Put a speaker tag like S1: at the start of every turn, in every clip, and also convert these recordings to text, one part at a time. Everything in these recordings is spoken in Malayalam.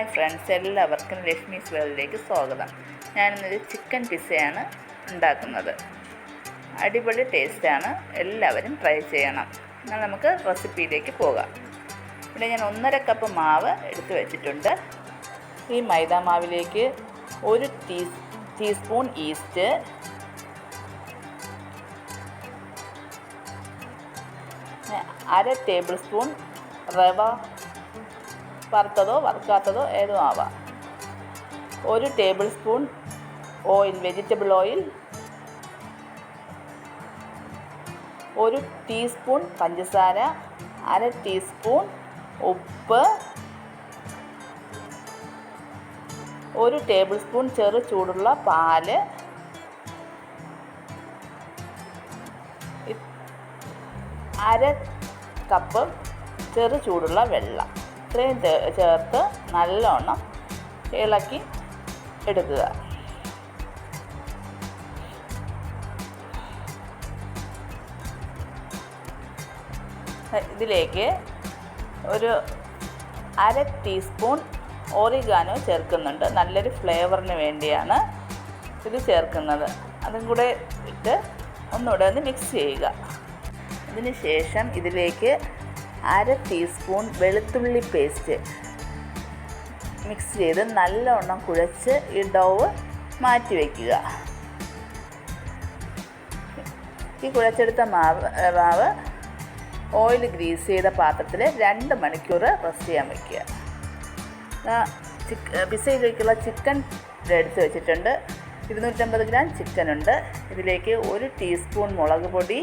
S1: ഹായ് ഫ്രണ്ട്സ്, എല്ലാവർക്കും ലക്ഷ്മീസ് വേൾഡിലേക്ക് സ്വാഗതം. ഞാനിന്നൊരു ചിക്കൻ പിസ്സയാണ് ഉണ്ടാക്കുന്നത്. അടിപൊളി ടേസ്റ്റാണ്, എല്ലാവരും ട്രൈ ചെയ്യണം. എന്നാൽ നമുക്ക് റെസിപ്പിയിലേക്ക് പോകാം. ഇവിടെ ഞാൻ 1.5 കപ്പ് മാവ് എടുത്ത് വെച്ചിട്ടുണ്ട്. ഈ മൈദ മാവിലേക്ക് 1 ടീസ്പൂൺ ഈസ്റ്റ്, 1/2 ടേബിൾ സ്പൂൺ റവ, വറുത്തതോ വറുക്കാത്തതോ ഏതോ ആവാം, 1 table spoon oil, vegetable oil, 1 teaspoon പഞ്ചസാര, 1/2 ടീസ്പൂൺ ഉപ്പ്, 1 ടേബിൾ സ്പൂൺ ചെറു ചൂടുള്ള പാല്, 1/2 കപ്പ് ചെറു ചൂടുള്ള വെള്ളം. ഇത്രയും ചേർത്ത് നല്ലോണം ഇളക്കി എടുക്കുക. ഇതിലേക്ക് 1/2 ടീസ്പൂൺ ഓറിഗാനോ ചേർക്കുന്നുണ്ട്. നല്ലൊരു ഫ്ലേവറിന് വേണ്ടിയാണ് ഇത് ചേർക്കുന്നത്. അതും കൂടെ ഇട്ട് ഒന്നുകൂടെ ഒന്ന് മിക്സ് ചെയ്യുക. അതിന് ശേഷം ഇതിലേക്ക് 1/2 ടീസ്പൂൺ വെളുത്തുള്ളി പേസ്റ്റ് മിക്സ് ചെയ്ത് നല്ലവണ്ണം കുഴച്ച് ഈ ഡോവ് മാറ്റി വയ്ക്കുക. ഈ കുഴച്ചെടുത്ത മാവ് ഓയിൽ ഗ്രീസ് ചെയ്ത പാത്രത്തിൽ 2 മണിക്കൂർ റെസ്റ്റ് ചെയ്യാൻ വയ്ക്കുക. പിസ്സയിലേക്കുള്ള ചിക്കൻ എടുത്ത് വെച്ചിട്ടുണ്ട്. 250 ഗ്രാം ചിക്കനുണ്ട്. ഇതിലേക്ക് 1 ടീസ്പൂൺ മുളക് പൊടി,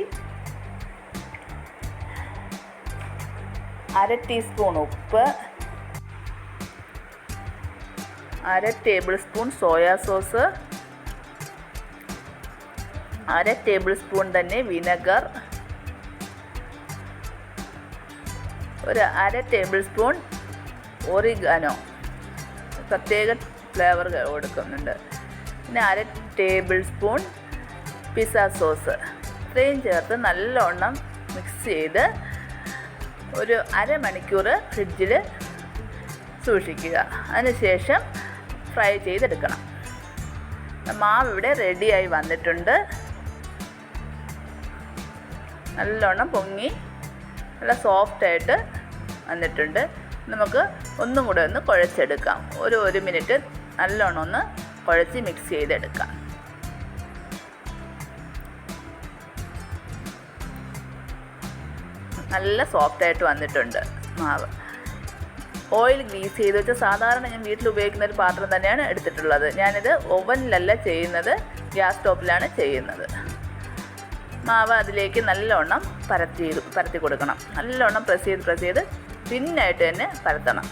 S1: 1/2 ടീസ്പൂൺ ഉപ്പ്, 1/2 table spoon soya sauce, 1/2 table spoon തന്നെ വിനെഗർ, 1/2 ടേബിൾ സ്പൂൺ ഒറിഗാനോ, പ്രത്യേക ഫ്ലേവർ കൊടുക്കുന്നുണ്ട്. പിന്നെ 1/2 ടേബിൾ സ്പൂൺ പിസ്സ സോസ്. ഇത്രയും ചേർത്ത് നല്ലോണം മിക്സ് ചെയ്ത് ഒരു അരമണിക്കൂർ ഫ്രിഡ്ജിൽ സൂക്ഷിക്കുക. അതിനുശേഷം ഫ്രൈ ചെയ്തെടുക്കണം. മാവ് ഇവിടെ റെഡിയായി വന്നിട്ടുണ്ട്. നല്ലോണം പൊങ്ങി നല്ല സോഫ്റ്റായിട്ട് വന്നിട്ടുണ്ട്. നമുക്ക് ഒന്നും കൂടെ ഒന്ന് കുഴച്ചെടുക്കാം. 1 മിനിറ്റ് നല്ലോണം ഒന്ന് കുഴച്ച് മിക്സ് ചെയ്തെടുക്കാം. നല്ല സോഫ്റ്റായിട്ട് വന്നിട്ടുണ്ട് മാവ്. ഓയിൽ ഗ്രീസ് ചെയ്ത് വെച്ചാൽ സാധാരണ ഞാൻ വീട്ടിൽ ഉപയോഗിക്കുന്ന ഒരു പാത്രം തന്നെയാണ് എടുത്തിട്ടുള്ളത്. ഞാനിത് ഓവനിലല്ല ചെയ്യുന്നത്, ഗ്യാസ് സ്റ്റോപ്പിലാണ് ചെയ്യുന്നത്. മാവ് അതിലേക്ക് നല്ലോണം പരത്തി കൊടുക്കണം. നല്ലോണം പ്രസ് ചെയ്ത് തിന്നായിട്ട് തന്നെ പരത്തണം.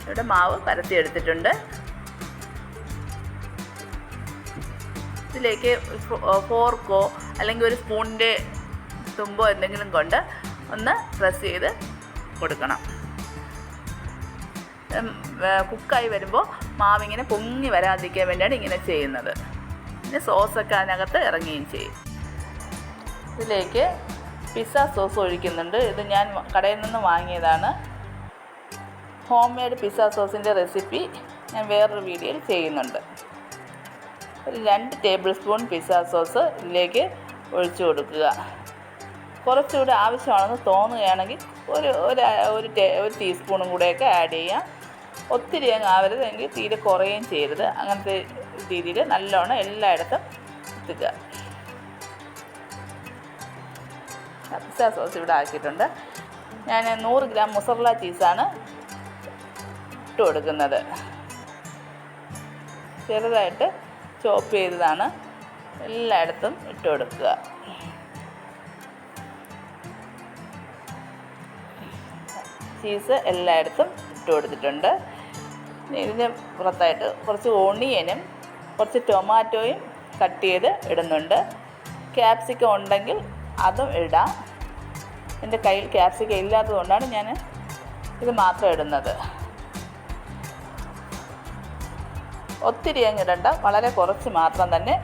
S1: ഇവിടെ മാവ് പരത്തി എടുത്തിട്ടുണ്ട്. ഇതിലേക്ക് ഫോർക്കോ അല്ലെങ്കിൽ ഒരു സ്പൂണിൻ്റെ തുമ്പോ എന്തെങ്കിലും കൊണ്ട് ഒന്ന് പ്രസ് ചെയ്ത് കൊടുക്കണം. കുക്കായി വരുമ്പോൾ മാവിങ്ങനെ പൊങ്ങി വരാതിരിക്കാൻ വേണ്ടിയാണ് ഇങ്ങനെ ചെയ്യുന്നത്. പിന്നെ സോസൊക്കെ അതിനകത്ത് ഇറങ്ങുകയും ചെയ്യും. ഇതിലേക്ക് പിസ്സ സോസ് ഒഴിക്കുന്നുണ്ട്. ഇത് ഞാൻ കടയിൽ നിന്ന് വാങ്ങിയതാണ്. ഹോം മെയ്ഡ് പിസ്സ സോസിൻ്റെ റെസിപ്പി ഞാൻ വേറൊരു വീഡിയോയിൽ ചെയ്യുന്നുണ്ട്. ഒരു 2 ടേബിൾ സ്പൂൺ പിസ്സ സോസ് ഇതിലേക്ക് ഒഴിച്ചു കൊടുക്കുക. കുറച്ചുകൂടെ ആവശ്യമാണെന്ന് തോന്നുകയാണെങ്കിൽ ഒരു ടീസ്പൂണും കൂടെയൊക്കെ ആഡ് ചെയ്യാം. ഒത്തിരി അങ്ങ് ആവരുത്, എങ്കിൽ തീരെ കുറയുകയും ചെയ്യരുത്. അങ്ങനത്തെ രീതിയിൽ നല്ലോണം എല്ലായിടത്തും എത്തിക്കുക. പിസ്സ സോസ് ഇവിടെ ആക്കിയിട്ടുണ്ട്. ഞാൻ 100 ഗ്രാം മൊസറല്ല ചീസാണ് ഇട്ട് കൊടുക്കുന്നത്. ചെറുതായിട്ട് ചോപ്പ് ചെയ്തതാണ്. എല്ലായിടത്തും ഇട്ട് കൊടുക്കുക. ചീസ് എല്ലായിടത്തും ഇട്ട് കൊടുത്തിട്ടുണ്ട്. ഇതിന് പുറത്തായിട്ട് കുറച്ച് ഓണിയനും കുറച്ച് ടൊമാറ്റോയും കട്ട് ചെയ്ത് ഇടുന്നുണ്ട്. ക്യാപ്സിക്കം ഉണ്ടെങ്കിൽ അതും ഇടാം. എൻ്റെ കയ്യിൽ ക്യാപ്സിക്കം ഇല്ലാത്തതുകൊണ്ടാണ് ഞാൻ ഇത് മാത്രം ഇടുന്നത്. ഒത്തിരി അങ്ങ് ഇടണ്ട, വളരെ കുറച്ച് മാത്രം തന്നെ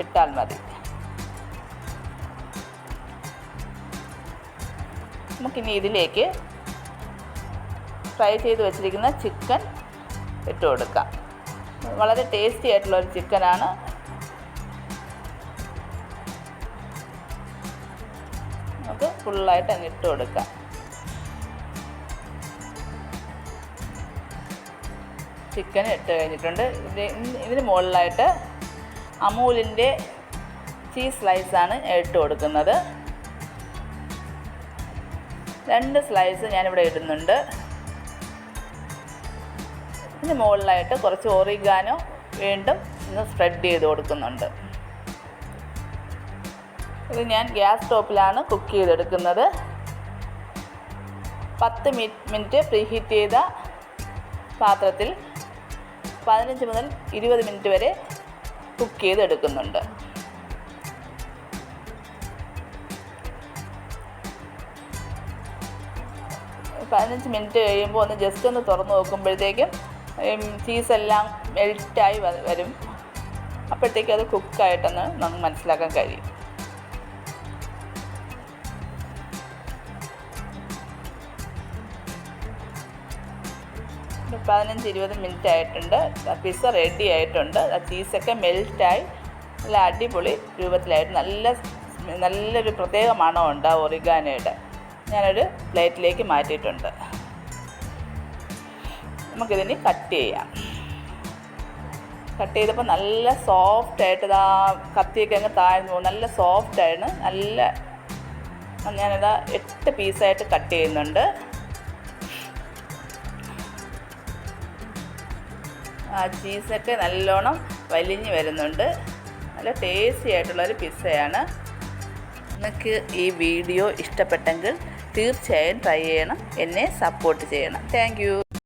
S1: ഇട്ടാൽ മതി. നമുക്കിനി ഇതിലേക്ക് ഫ്രൈ ചെയ്ത് വെച്ചിരിക്കുന്ന ചിക്കൻ ഇട്ട് കൊടുക്കാം. വളരെ ടേസ്റ്റി ആയിട്ടുള്ളൊരു ചിക്കനാണ്. നമുക്ക് ഫുള്ളായിട്ട് അങ്ങ് ഇട്ട് കൊടുക്കാം. ചിക്കൻ ഇട്ട് കഴിഞ്ഞിട്ടുണ്ട്. ഇതിന് മുകളിലായിട്ട് അമൂലിൻ്റെ ചീസ് സ്ലൈസാണ് ഇട്ട് കൊടുക്കുന്നത്. 2 സ്ലൈസ് ഞാനിവിടെ ഇടുന്നുണ്ട്. ഇതിന് മുകളിലായിട്ട് കുറച്ച് ഒറിഗാനോ വീണ്ടും ഒന്ന് സ്പ്രെഡ് ചെയ്ത് കൊടുക്കുന്നുണ്ട്. ഇത് ഞാൻ ഗ്യാസ് സ്റ്റോപ്പിലാണ് കുക്ക് ചെയ്തെടുക്കുന്നത്. 10 മിനിറ്റ് പ്രീഹീറ്റ് ചെയ്ത പാത്രത്തിൽ 15 മുതൽ 20 മിനിറ്റ് വരെ കുക്ക് ചെയ്തെടുക്കുന്നുണ്ട്. പതിനഞ്ച് മിനിറ്റ് കഴിയുമ്പോൾ ഒന്ന് ജസ്റ്റ് ഒന്ന് തുറന്ന് നോക്കുമ്പോഴത്തേക്കും ചീസെല്ലാം മെൽറ്റായി വരും. അപ്പോഴത്തേക്കും അത് കുക്കായിട്ടെന്ന് നമുക്ക് മനസ്സിലാക്കാൻ കഴിയും. ഒരു 15-20 മിനിറ്റ് ആയിട്ടുണ്ട്. പിസ്സ റെഡി ആയിട്ടുണ്ട്. ചീസൊക്കെ മെൽറ്റായി നല്ല അടിപൊളി രൂപത്തിലായിട്ട് നല്ലൊരു പ്രത്യേക മണമുണ്ട് ആ ഒറിഗാനോയുടെ. ഞാനൊരു പ്ലേറ്റിലേക്ക് മാറ്റിയിട്ടുണ്ട്. നമുക്കിതിന് കട്ട് ചെയ്യാം. കട്ട് ചെയ്തപ്പോൾ നല്ല സോഫ്റ്റായിട്ട് ഇതാ കത്തിയൊക്കെ അങ്ങ് താഴ്ന്നു പോകും. നല്ല സോഫ്റ്റായിരുന്നു. ഞാനിതാ 8 പീസായിട്ട് കട്ട് ചെയ്യുന്നുണ്ട്. ആ ചീസൊക്കെ നല്ലോണം വലിഞ്ഞ് വരുന്നുണ്ട്. നല്ല ടേസ്റ്റി ആയിട്ടുള്ളൊരു പിസ്സയാണ്. നിങ്ങൾക്ക് ഈ വീഡിയോ ഇഷ്ടപ്പെട്ടെങ്കിൽ തീർച്ചയായും ട്രൈ ചെയ്യണം. എന്നെ സപ്പോർട്ട് ചെയ്യണം. Thank you.